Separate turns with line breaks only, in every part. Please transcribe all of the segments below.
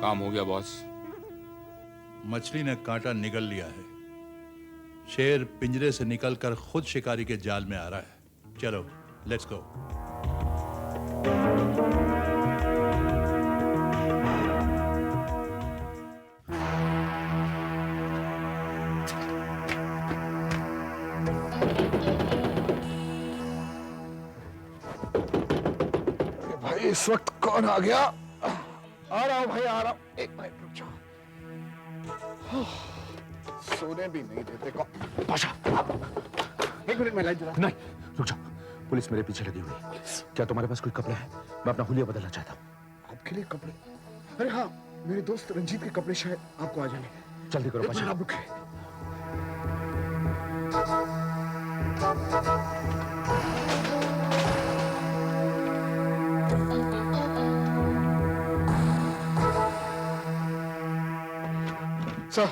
काम हो गया बॉस।
मछली ने कांटा निगल लिया है। शेर पिंजरे से निकलकर खुद शिकारी के जाल में आ रहा है। चलो लेट्स गो।
भाई इस वक्त कौन आ गया? आ रहा हूं भाई, आ रहा हूं। एक मिनट रुक जाओ। सोने भी नहीं देते कौन? पाशा, एक मिनट में लाइट जला।
नहीं, रुक जाओ। पुलिस मेरे पीछे लगी हुई है। क्या तुम्हारे पास कोई कपड़े हैं? मैं अपना हुलिया बदलना चाहता हूँ।
आपके लिए कपड़े? अरे हाँ, मेरे दोस्त रंजीत के कपड़े शायद आपको आ जाएंगे।
जल्दी करो पाशा।
आप रुके। सर,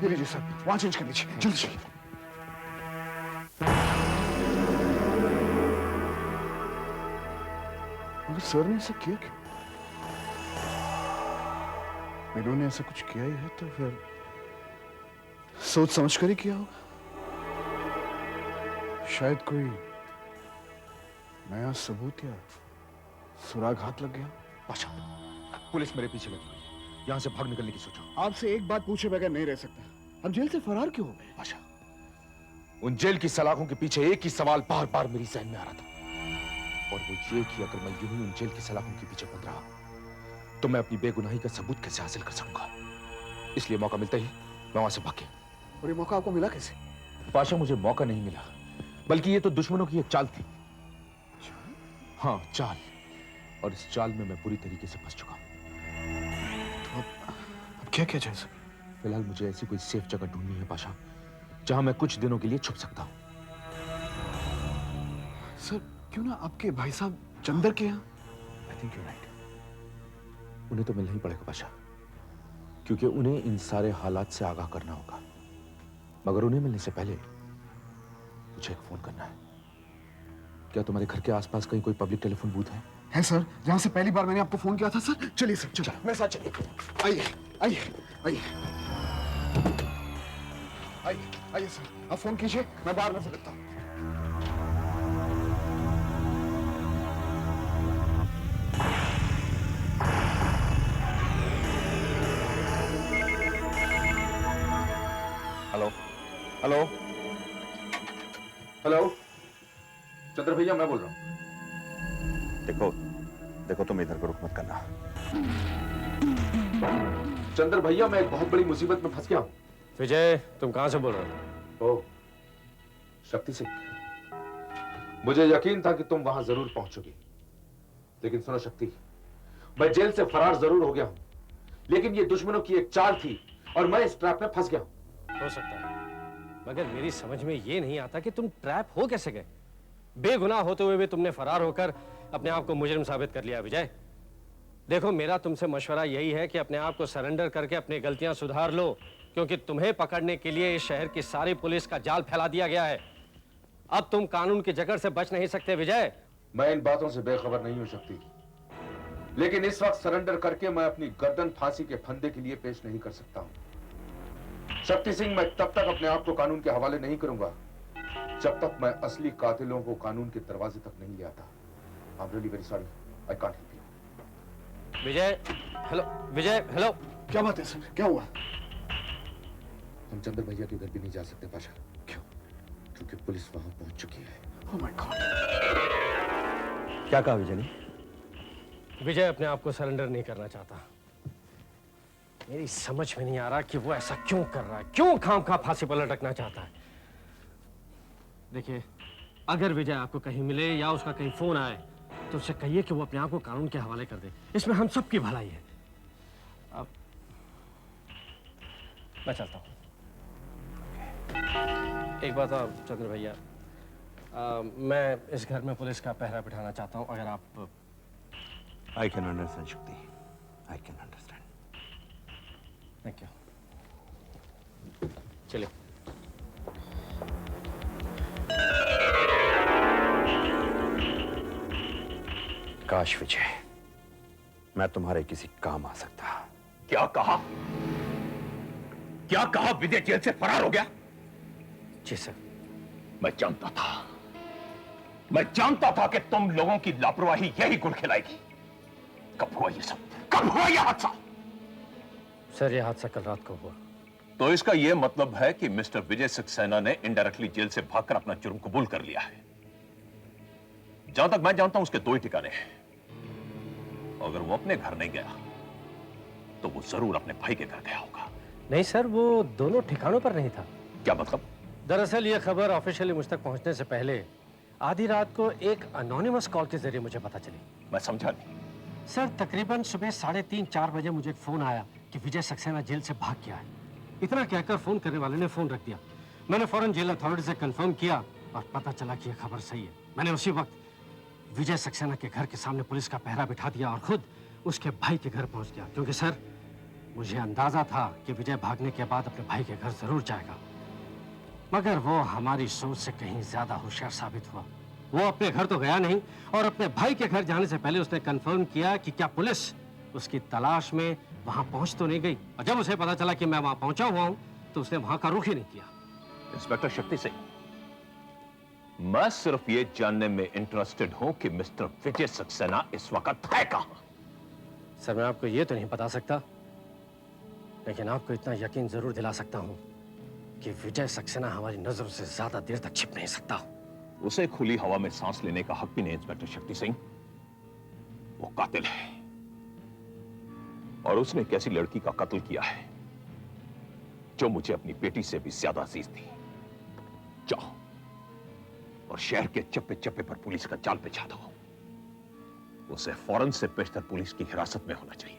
ये लीजिए सर, वहां चेंज कर लीजिए जल्दी से। मगर सर ने ऐसा किया क्यों? इन्होंने ऐसा कुछ किया ही है तो फिर सोच समझ कर ही किया होगा। शायद कोई नया सबूत या सुराग हाथ लग गया।
पाशा, पुलिस मेरे पीछे लगी हुई है। यहाँ से भाग निकलने की सोचो।
आपसे एक बात पूछे बगैर नहीं रह सकता। हम जेल से फरार क्यों हो गए?
पाशा, उन जेल की सलाखों के पीछे एक ही सवाल बार बार मेरी जहन में आ रहा था, और वो ये कि अगर मैं यूं ही उन जेल की सलाखों के पीछे बंद रहा तो मैं अपनी बेगुनाही का सबूत कैसे हासिल कर सकूंगा। इसलिए मौका मिलता ही मैं वहां से भाग गया।
और ये मौका आपको मिला कैसे?
पाशा, मुझे मौका नहीं मिला, बल्कि ये तो दुश्मनों की एक चाल थी। हाँ, चाल। और इस चाल में मैं पूरी तरीके से फंस चुका हूं।
तो अब क्या किया जाए?
फिलहाल मुझे ऐसी कोई सेफ जगह ढूंढनी है पाशा, जहां मैं कुछ दिनों के लिए छुप सकता हूं।
सर, क्यों ना आपके भाई साहब चंदर के यहाँ?
I think you right. उन्हें तो मिलना ही पड़ेगा पाशा, क्योंकि उन्हें इन सारे हालात से आगाह करना होगा। मगर उन्हें मिलने से पहले मुझे एक फोन करना है। क्या तुम्हारे घर के आसपास कहीं कोई पब्लिक टेलीफोन बूथ है?
है सर, जहां से पहली बार मैंने आपको फोन किया था सर। चलिए सर, चलिए मेरे साथ चलिए। आइए आइए आइए आइए आइए सर, आप फोन कीजिए, मैं बाहर नजर रखता हूँ।
हेलो हेलो हेलो, चंद्र भैया मैं बोल रहा हूँ।
देखो देखो, तुम इधर को रुक मत करना।
चंद्र भैया, मैं एक बहुत बड़ी मुसीबत में फंस गया हूँ।
विजय, तुम कहां से बोल रहे हो?
ओह, शक्ति सिंह। मुझे यकीन था कि तुम वहां जरूर पहुंचोगी, लेकिन सुनो शक्ति, मैं जेल से फरार जरूर हो गया हूं, लेकिन ये दुश्मनों की एक चाल थी और मैं इस ट्रैप में फंस गया हूं।
हो सकता है, मगर मेरी समझ में ये नहीं आता कि तुम ट्रैप हो कैसे गए। बेगुनाह होते हुए भी तुमने फरार होकर अपने आप को मुजरिम साबित कर लिया। विजय, देखो, मेरा तुमसे मशवरा यही है कि अपने आप को सरेंडर करके अपनी गलतियां सुधार लो, क्योंकि तुम्हें पकड़ने के लिए इस शहर की सारी पुलिस का जाल फैला दिया गया है। अब तुम कानून की जकड़ से बच नहीं सकते। विजय,
मैं इन बातों से बेखबर नहीं हो सकती, लेकिन इस वक्त सरेंडर करके मैं अपनी गर्दन फांसी के फंदे के लिए पेश नहीं कर सकता हूं। शक्ति सिंह, मैं तब तक अपने आप को कानून के हवाले नहीं करूंगा जब तक मैं असली कातिलों को कानून के दरवाजे तक नहीं ले आता। I'm really very sorry. I can't help you.
Vijay, hello. Vijay, hello.
क्या बात है सर, क्या हुआ?
हम चंद्र भैया के घर भी नहीं जा सकते पाशा।
क्यों?
क्योंकि पुलिस वहां पहुंच चुकी है।
Oh my God.
क्या कहा विजय ने?
विजय अपने आप को सरेंडर नहीं करना चाहता। मेरी समझ में नहीं आ रहा कि वो ऐसा क्यों कर रहा है, क्यों खामखा फांसी पर लटकना चाहता है। देखिए, अगर विजय आपको कहीं मिले या उसका कहीं फोन आए तो उससे कहिए कि वो अपने आप को कानून के हवाले कर दे। इसमें हम सबकी भलाई है। अब मैं चलता हूँ। एक बात और चंद्र भैया, मैं इस घर में पुलिस का पहरा बिठाना चाहता हूँ। अगर आप
आई कैन अंडरस्टैंड शक्ति, I can understand.
Thank you. चलिए।
काश विजय, मैं तुम्हारे किसी काम आ सकता।
क्या कहा? क्या कहा? विजय जेल से फरार हो गया?
जी सर।
मैं जानता था कि तुम लोगों की लापरवाही यही गुल खिलाएगी। कब हुआ ये सब? कब हुआ यह हादसा?
सर ये हादसा कल रात को हुआ।
तो इसका यह मतलब है कि मिस्टर विजय सक्सेना ने इनडायरेक्टली जेल से भागकर अपना जुर्म कबूल कर लिया है। जहां तक मैं जानता हूं उसके 2 ही ठिकाने हैं। अगर वो अपने घर नहीं गया तो वो जरूर अपने भाई के घर गया होगा।
नहीं सर, वो दोनों ठिकानों पर नहीं था।
क्या मतलब?
दरअसल ये खबर ऑफिशियली मुझ तक पहुंचने से पहले आधी रात को एक अनोनिमस कॉल के जरिए मुझे पता चली।
मैं समझा नहीं।
सर तकरीबन सुबह 3:30-4 बजे मुझे एक फोन आया कि विजय सक्सेना जेल से भाग गया है। इतना कहकर फोन करने वाले ने फोन रख दिया। मैंने फौरन जेल अथॉरिटी से कंफर्म किया और पता चला कि यह खबर सही है। मैंने उसी वक्त विजय सक्सेना के घर के सामने पुलिस का पहरा बिठा दिया और खुद उसके भाई के घर पहुंच गया, क्योंकि सर मुझे अंदाजा था कि विजय भागने के बाद अपने भाई के घर जरूर जाएगा। मगर वो हमारी सोच से कहीं ज्यादा होशियार साबित हुआ। वो अपने घर तो गया नहीं और अपने भाई के घर जाने से पहले उसने कंफर्म किया कि क्या पुलिस उसकी तलाश में वहां पहुंच तो नहीं गई। और जब उसे पता चला कि मैं वहां पहुंचा हुआ हूं तो उसने वहां का रुख ही नहीं किया।
इंस्पेक्टर शक्ति सिंह, मैं सिर्फ ये जानने में इंटरेस्टेड हूं कि मिस्टर विजय सक्सेना इस वक्त है कहां।
सर मैं आपको ये तो नहीं बता सकता, लेकिन आपको इतना यकीन जरूर दिला सकता हूं कि विजय सक्सेना हमारी नजरों से ज्यादा देर तक छिप नहीं सकता।
उसे खुली हवा में सांस लेने का हक भी नहीं। इंस्पेक्टर शक्ति सिंह, वो कातिल है और उसने एक ऐसी लड़की का कत्ल किया है जो मुझे अपनी बेटी से भी ज्यादा अजीज थी। जाओ और शहर के चप्पे चप्पे पर पुलिस का जाल बिछा दो। उसे फौरन से पेशतर पुलिस की हिरासत में होना चाहिए।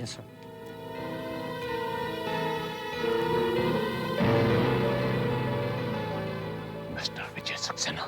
Yes sir.
मिस्टर विजय सक्सेना,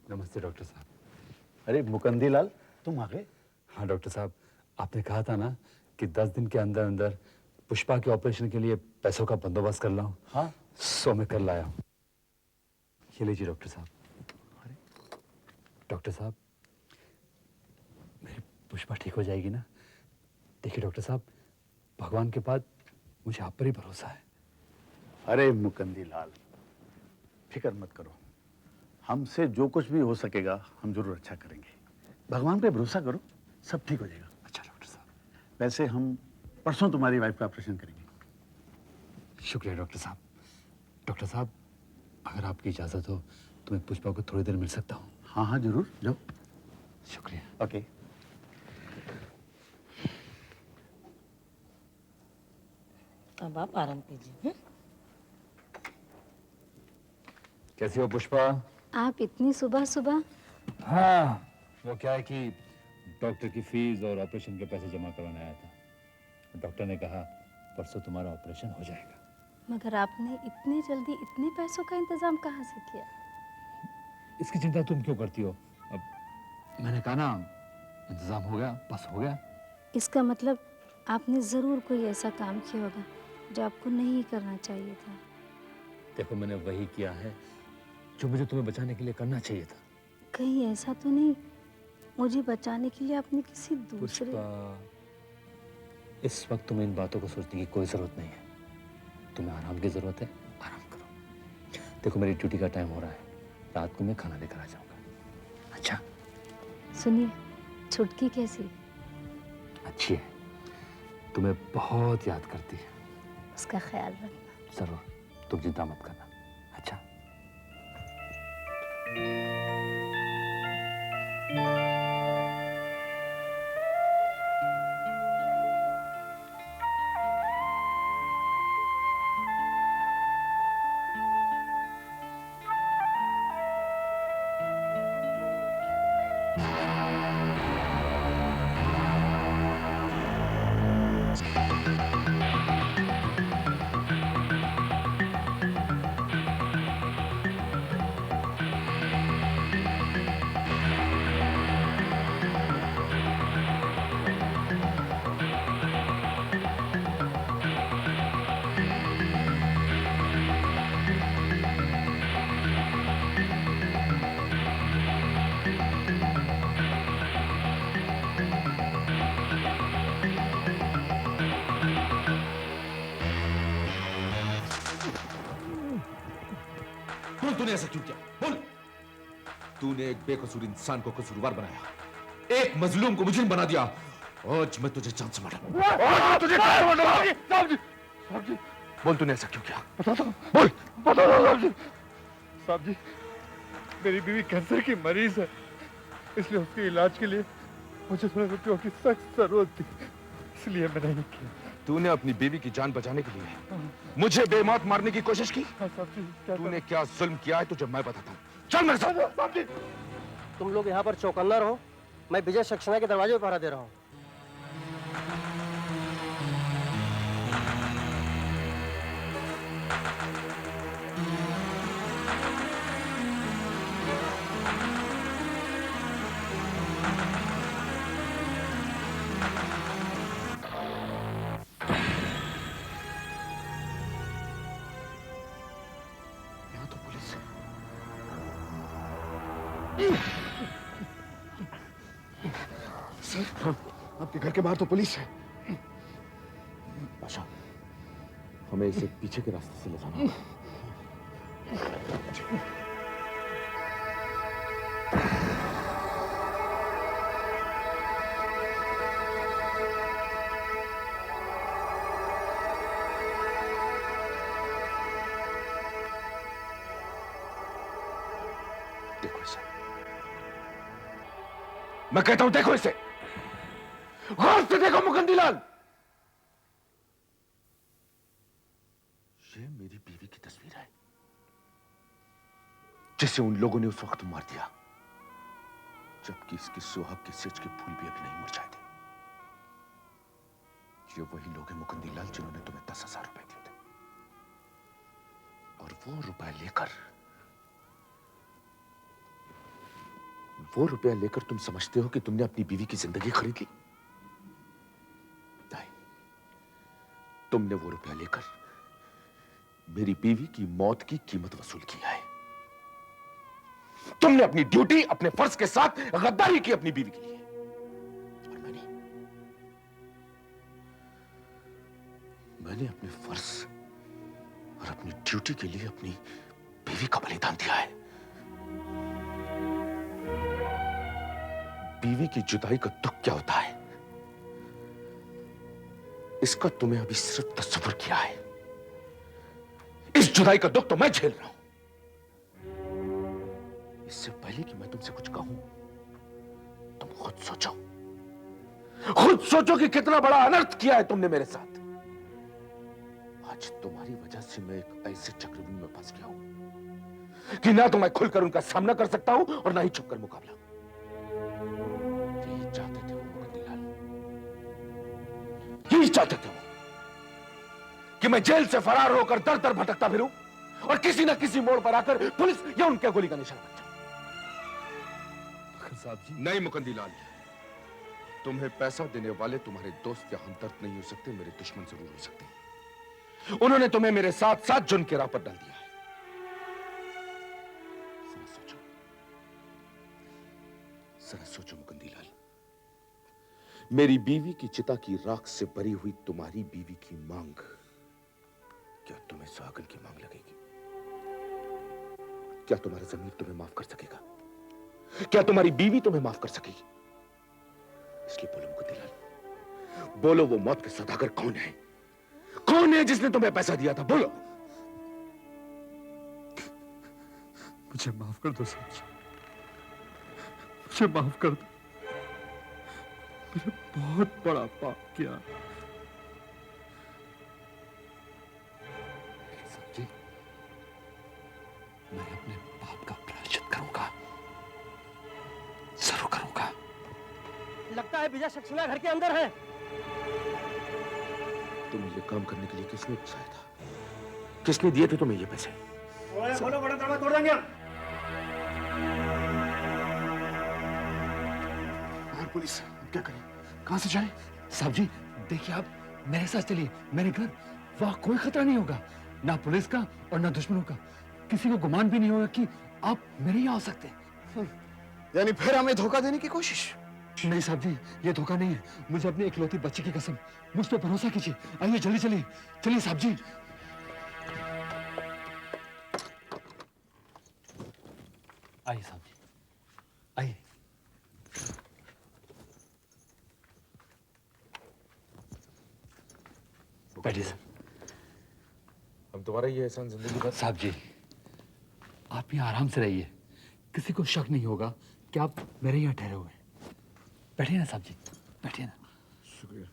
नमस्ते डॉक्टर साहब। अरे मुकंदी लाल, तुम आ गए? हाँ डॉक्टर साहब, आपने कहा था ना कि 10 दिन के अंदर अंदर पुष्पा के ऑपरेशन के लिए पैसों का बंदोबस्त कर लाऊं। हाँ, सो मैं कर लाया हूं। ये लीजिए डॉक्टर साहब। अरे डॉक्टर साहब, मेरी पुष्पा ठीक हो जाएगी ना? देखिए डॉक्टर साहब, भगवान के बाद मुझे आप पर ही भरोसा है।
अरे मुकंदी लाल, फिक्र मत करो, हमसे जो कुछ भी हो सकेगा हम जरूर अच्छा करेंगे। भगवान पे भरोसा करो, सब ठीक हो जाएगा।
अच्छा डॉक्टर साहब।
वैसे हम परसों तुम्हारी वाइफ का ऑपरेशन करेंगे।
शुक्रिया डॉक्टर साहब। डॉक्टर साहब, अगर आपकी इजाज़त हो तो मैं पुष्पा को थोड़ी देर मिल सकता हूँ?
हाँ हाँ जरूर, जाओ।
शुक्रिया।
ओके।
अब आप आराम कीजिए।
कैसी हो पुष्पा?
आप इतनी सुबह सुबह?
हाँ, वो क्या है कि डॉक्टर की फीस और ऑपरेशन के पैसे जमा करवाने आया था। डॉक्टर ने कहा परसों तुम्हारा ऑपरेशन हो जाएगा।
मगर आपने इतनी जल्दी इतने पैसों का इंतजाम कहाँ से किया?
इसकी चिंता तुम क्यों करती हो? अब मैंने कहा ना, इंतजाम हो गया, बस हो गया।
इसका मतलब आपने जरूर कोई ऐसा काम किया होगा जो आपको नहीं करना चाहिए था।
देखो, मैंने वही किया है जो मुझे तुम्हें बचाने के लिए करना चाहिए था।
कहीं ऐसा तो नहीं मुझे बचाने के लिए आपने किसी दूसरे?
पुष्पा, इस वक्त तुम्हें इन बातों को सोचने की कोई जरूरत नहीं है। तुम्हें आराम की जरूरत है, आराम करो। देखो, मेरी ड्यूटी का टाइम हो रहा है, रात को मैं खाना लेकर आ जाऊंगा। अच्छा?
सुनिए, छुटकी कैसी?
अच्छी है, तुम्हें बहुत याद करती है।
उसका ख्याल रखना।
जरूर, तुम चिंता मत करना। अच्छा?
बोल तूने ऐसा क्यों किया? बोल। तूने एक बेकसूर इंसान को कसूरवार बनाया, एक मजलूम को मुजरिम बना दिया। आज मैं तुझे जान से मारूंगा। तुझे साहब जी, बोल तूने ऐसा क्यों किया?
बताता हूँ,
बोल।
बताता हूँ साहब जी, मेरी बीवी कैंसर की मरीज है, इसलिए उसके इलाज के लिए मुझे थोड़ा रुपयों की सख्त जरूरत थी, इसलिए मैंने ये किया।
तूने अपनी बीवी की जान बचाने के लिए मुझे बेमौत मारने की कोशिश की?
हाँ साहब जी, क्या
तूने क्या जुल्म किया है तुझे मैं बताता हूँ। चल मेरे साथ।
साहब जी,
तुम लोग यहाँ पर चौकन्ना रहो, मैं विजय सक्सेना के दरवाजे पर पहरा दे रहा हूँ।
यहाँ तो पुलिस है। सर, आपके घर के बाहर तो पुलिस है।
बादशाह, हमें इसे पीछे के रास्ते से ले जाना होगा। देखो इसे, मैं कहता हूं देखो इसे, गौर से देखो मुकंदीलाल। ये मेरी बीवी की तस्वीर है, जिसे उन लोगों ने उस वक्त मार दिया जबकि इसकी सुहाग के सेज के फूल भी अभी नहीं मुरझाए थे। ये वही लोग हैं मुकंदीलाल जिन्होंने तुम्हें 10,000 रुपए दिए थे, और वो रुपया लेकर तुम समझते हो कि तुमने अपनी बीवी की जिंदगी खरीद ली? नहीं, तुमने वो रुपया लेकर मेरी बीवी की मौत की कीमत वसूल किया है। तुमने अपनी ड्यूटी, अपने फर्ज के साथ गद्दारी की अपनी बीवी के लिए, और मैंने अपने फर्ज और अपनी ड्यूटी के लिए अपनी बीवी का बलिदान दिया है। बीवी की जुदाई का दुख क्या होता है, इसका तुम्हें अभी सिर्फ तस्वीर किया है। इस जुदाई का दुख तो मैं झेल रहा हूं। इससे पहले कि मैं तुमसे कुछ कहूं, तुम खुद सोचो कि कितना बड़ा अनर्थ किया है तुमने मेरे साथ। आज तुम्हारी वजह से मैं एक ऐसे चक्रव्यूह में फंस गया हूं कि ना तो मैं खुलकर उनका सामना कर सकता हूं और ना ही छुपकर मुकाबला। यही चाहते थे वो मुकंदीलाल, यही चाहते थे वो कि मैं जेल से फरार होकर दर दर भटकता फिरूं और किसी ना किसी मोड़ पर आकर पुलिस या उनके गोली का निशाना बन जाऊं।
साहब जी,
नहीं मुकंदीलाल, तुम्हें पैसा देने वाले तुम्हारे दोस्त या हमदर्द नहीं हो सकते, मेरे दुश्मन जरूर हो सकते हैं। उन्होंने तुम्हें मेरे साथ साथ जुर्म के राह पर डाल दिया है। जरा सोचो मुकंदीलाल, मेरी बीवी की चिता की राख से भरी हुई तुम्हारी बीवी की मांग क्या तुम्हें सुहागन की मांग लगेगी? क्या तुम्हारा ज़मीर तुम्हें माफ कर सकेगा? क्या तुम्हारी बीवी तुम्हें माफ कर सकेगी? इसलिए बोलो मुकंदीलाल, बोलो वो मौत के सौदागर कौन है? कौन है जिसने तुम्हें पैसा दिया था? बोलो।
मुझे माफ कर दो साहब जी, मुझे माफ कर दो। मैंने बहुत बड़ा पाप किया।
साहब जी, मैं अपने पाप का प्रायश्चित करूंगा, जरूर करूंगा।
लगता है विजय सक्सेना घर के अंदर है।
तुम्हें ये काम करने के लिए किसने उकसाया था? किसने दिए थे तुम्हें ये पैसे?
बोलो, बड़ा दरवाजा तोड़ देंगे हम।
और पुलिस, क्या करें? कहां से जाएं?
साहब जी देखिए, आप मेरे साथ चलिए, मेरे घर। वहां कोई खतरा नहीं होगा, ना पुलिस का और ना दुश्मनों का। किसी को गुमान भी नहीं होगा कि आप मेरे यहाँ आ सकते हैं।
यानी फिर हमें धोखा देने की कोशिश?
नहीं साहब जी, ये धोखा नहीं है। मुझे अपनी इकलौती बच्ची की कसम, मुझ पर भरोसा कीजिए। आइए जल्दी चलिए, चलिए साहब जी। आइए साहब जी, आइए। बैठिए सर।
हम तुम्हारा ये एहसान जिंदगी भर।
साहब जी, आप यहाँ आराम से रहिए, किसी को शक नहीं होगा कि आप मेरे यहाँ ठहरे हुए हैं। बैठिए ना साहब जी, बैठिए ना।
शुक्रिया।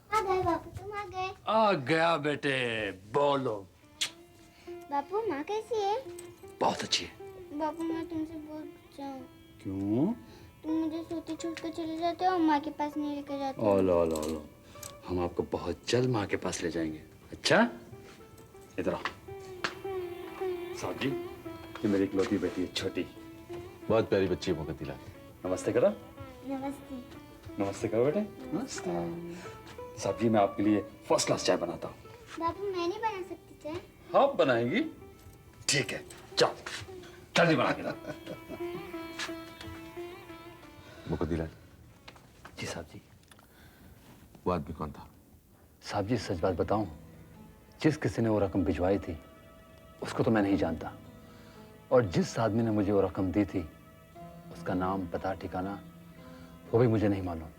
आ गए बापू, तुम आ गए।
आ गया बेटे, बोलो।
बापू माँ कैसी है?
बहुत अच्छी है।
बापू मैं तुमसे बोल जाऊँ?
क्यों?
तुम मुझे सोते छोड़ कर चले जाते हो और माँ के पास नहीं लेकर जाते हो।
ओलो ओलो ओलो, हम आपको बहुत जल्द माँ के पास ले जाएंगे। अच्छा, इधर आओ। साहब जी, ये मेरी इकलौती बेटी है, छोटी।
बहुत प्यारी बच्ची है मुकद्दी लाल।
नमस्ते करो।
नमस्ते।
नमस्ते करो बेटे। नमस्ते। साहब जी, मैं आपके लिए फर्स्ट क्लास चाय बनाता हूँ।
बापू मैं नहीं बना सकती चाय?
आप बनाएंगी? ठीक है, जाओ जल्दी बना के ला।
मुकद्दी लाल,
जी साहब जी।
वो आदमी कौन था?
साहब जी, सच बात बताऊं, जिस किसी ने वो रकम भिजवाई थी उसको तो मैं नहीं जानता, और जिस आदमी ने मुझे वो रकम दी थी उसका नाम, पता, ठिकाना वो भी मुझे नहीं मालूम।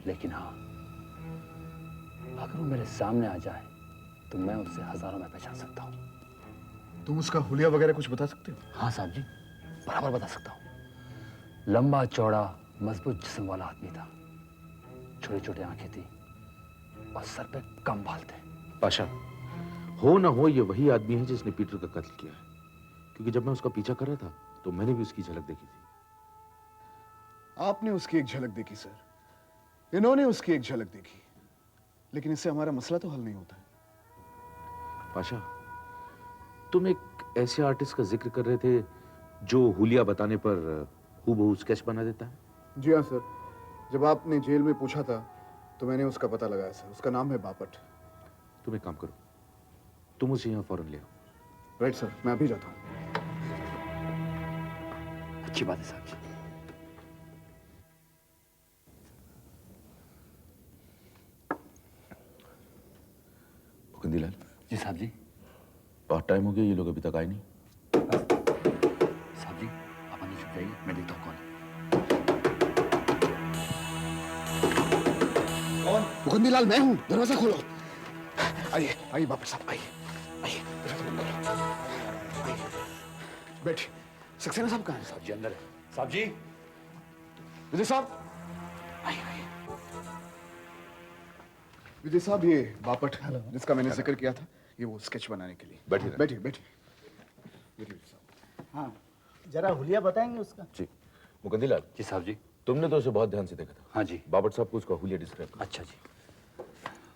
लेकिन हाँ, अगर वो मेरे सामने आ जाए तो मैं उसे हजारों में पहचान सकता हूँ।
तुम उसका हुलिया वगैरह कुछ बता सकते हो?
हाँ साहब जी, बराबर बता सकता हूँ। लंबा चौड़ा मजबूत जिस्म वाला आदमी था, छोटी छोटी आंखें थी और सर पे कम बाल थे।
पाशा, हो ना हो ये वही आदमी है जिसने पीटर का कत्ल किया है, क्योंकि जब मैं उसका पीछा कर रहा था तो मैंने भी उसकी झलक देखी थी।
आपने उसकी एक झलक देखी सर, इन्होंने उसकी एक झलक देखी, लेकिन इससे हमारा मसला तो हल नहीं होता है।
पाशा, तुम एक ऐसे आर्टिस्ट का जिक्र कर रहे थे जो हुलिया बताने पर हूबहू स्केच बना देता है।
जी हाँ सर, जब आपने जेल में पूछा था तो मैंने उसका पता लगाया सर। उसका नाम है बापट।
तुम एक काम करो, तुम उसे यहाँ फौरन ले आओ।
राइट सर, मैं अभी जाता हूँ।
अच्छी बात है साहब जी।
मुकद्दी लाल।
जी साहब जी।
बहुत टाइम हो गया, ये लोग अभी तक आए नहीं।
साहब जी, आप अंदर छुप जाइए, मैं देखता हूँ कौन है।
कौन? मुकद्दी लाल मैं हूँ, दरवाजा खोलो। आइए आइए बापट साहब, आइए आइए, दरवाजा बंद करो। आइए बैठिए। सक्सेना साहब कहाँ हैं?
साहब जी अंदर है। साहब जी।
विजय साहब, आइए आइए। विजय साहब, ये बापट जिसका मैंने जिक्र किया था, ये वो स्केच बनाने के लिए।
बैठिए
बैठिए बैठिए। विजय साहब,
हाँ, जरा हुलिया बताएंगे उसका।
जी। मुकद्दी लाल।
जी साहब जी।
तुमने तो उसे बहुत ध्यान से देखा था।
हाँ जी।
बाबट साहब को उसका हुलिया डिस्क्राइब करो।
अच्छा जी।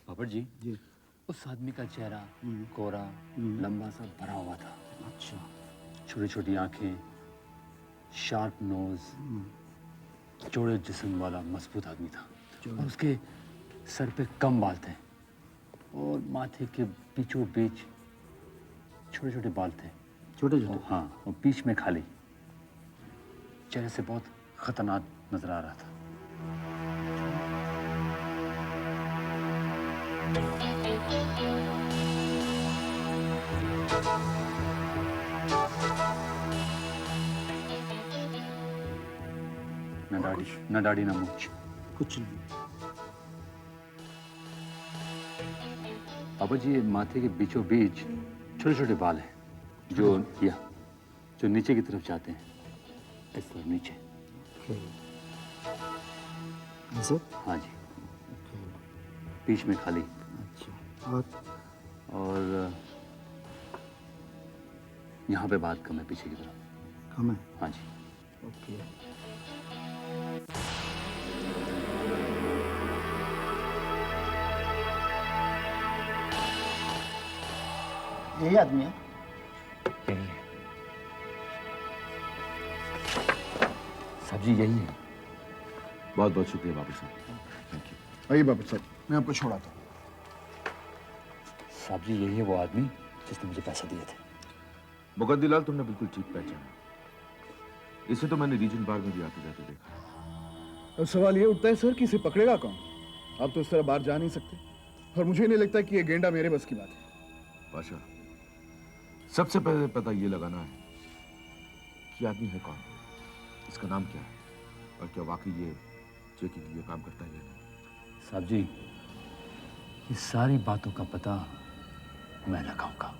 बाबट जी, उस आदमी का चेहरा कोरा, लंबा सा भरा हुआ था। अच्छा। छोटी छोटी आंखें, शार्प नोज, चौड़े जिस्म वाला मजबूत आदमी था, और उसके सर पे कम बाल थे और माथे के बीचों बीच छोटे छोटे बाल थे। छोटे छोटे? हाँ, और बीच में खाली। चेहरे से बहुत खतरनाक नजर आ रहा था। न दाढ़ी न मूंछ, कुछ नहीं। पापा जी, माथे के बीचों बीच छोटे छोटे बाल हैं, जो नीचे की तरफ जाते हैं, इस तरफ नीचे। हाँ जी। बीच में खाली। अच्छा। और यहाँ पे बात कम है, पीछे की तरफ कम है। हाँ जी। ओके।
यही आदमी है?
यही है साहब जी, यही है।
बहुत बहुत शुक्रिया बाबू साहब, थैंक यू।
आइए बाबू साहब, मैं आपको छोड़ाता हूँ।
साहब जी, यही है वो आदमी जिसने मुझे पैसे दिए थे।
मुकद्दी लाल, तुमने बिल्कुल ठीक पहचाना। इसे तो मैंने रीजन बार में भी आते जाते देखा।
अब सवाल ये उठता है सर कि इसे पकड़ेगा कौन? आप तो इस तरह बाहर जा नहीं सकते, और मुझे नहीं लगता कि ये गेंडा मेरे बस की बात है।
पाशा, सबसे पहले पता ये लगाना है कि आदमी है कौन, इसका नाम क्या है और क्या वाकई ये चेकी के लिए काम करता है या नहीं।
साहब जी, ये सारी बातों का पता मैं लगाऊंगा।